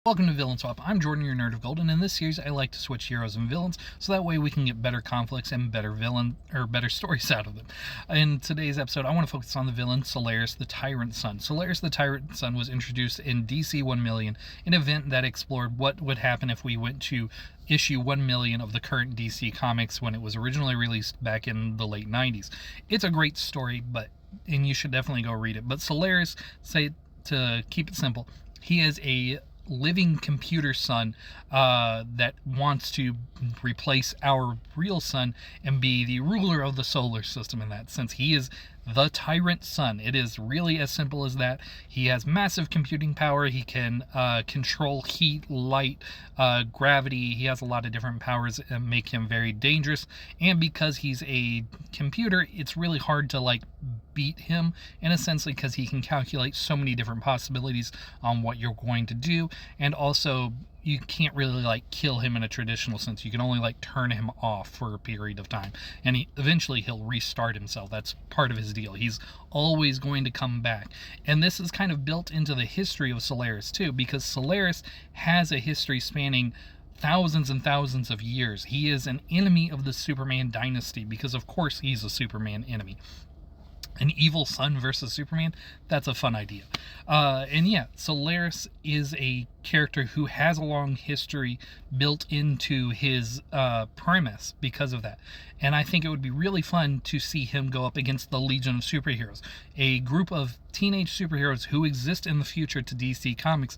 Welcome to Villain Swap. I'm Jordan, your nerd of gold, and in this series I like to switch heroes and villains so that way we can get better conflicts and better stories out of them. In today's episode, I want to focus on the villain Solaris the Tyrant Sun. Solaris the Tyrant Sun was introduced in DC 1 million, an event that explored what would happen if we went to issue 1 million of the current DC Comics when it was originally released back in the late 90s. It's a great story, and you should definitely go read it. But Solaris, to keep it simple, he is a living computer sun that wants to replace our real sun and be the ruler of the solar system in that sense. He is the Tyrant Sun. It is really as simple as that. He has massive computing power. He can control heat, light, gravity. He has a lot of different powers that make him very dangerous. And because he's a computer, it's really hard to beat him in a sense because he can calculate so many different possibilities on what you're going to do. And also, you can't really kill him in a traditional sense. You can only turn him off for a period of time, and eventually he'll restart himself. That's part of his deal. He's always going to come back, and this is kind of built into the history of Solaris too, because Solaris has a history spanning thousands and thousands of years. He is an enemy of the Superman dynasty because of course he's a Superman enemy. An evil sun versus Superman, that's a fun idea. Solaris is a character who has a long history built into his premise because of that. And I think it would be really fun to see him go up against the Legion of Superheroes, a group of teenage superheroes who exist in the future to DC Comics,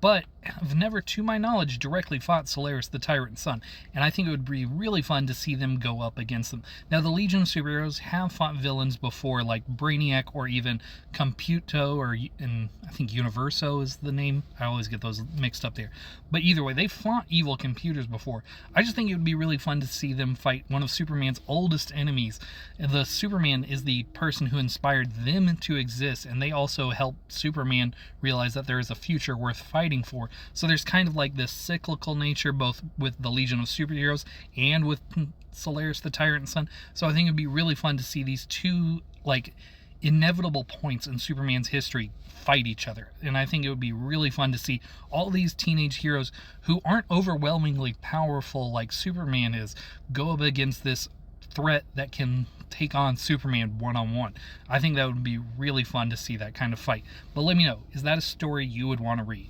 but have never, to my knowledge, directly fought Solaris the Tyrant Sun. And I think it would be really fun to see them go up against them. Now, the Legion of Superheroes have fought villains before, like Brainiac or even Computo, and I think Universo is the name. I always get those mixed up there. But either way, they fought evil computers before. I just think it would be really fun to see them fight one of Superman's oldest enemies. The Superman is the person who inspired them to exist, and they also help Superman realize that there is a future worth fighting for. So there's kind of this cyclical nature both with the Legion of Superheroes and with Solaris the Tyrant Sun. So I think it'd be really fun to see these two inevitable points in Superman's history fight each other. And I think it would be really fun to see all these teenage heroes who aren't overwhelmingly powerful like Superman is go up against this threat that can take on Superman one-on-one. I think that would be really fun to see that kind of fight. But let me know, is that a story you would want to read?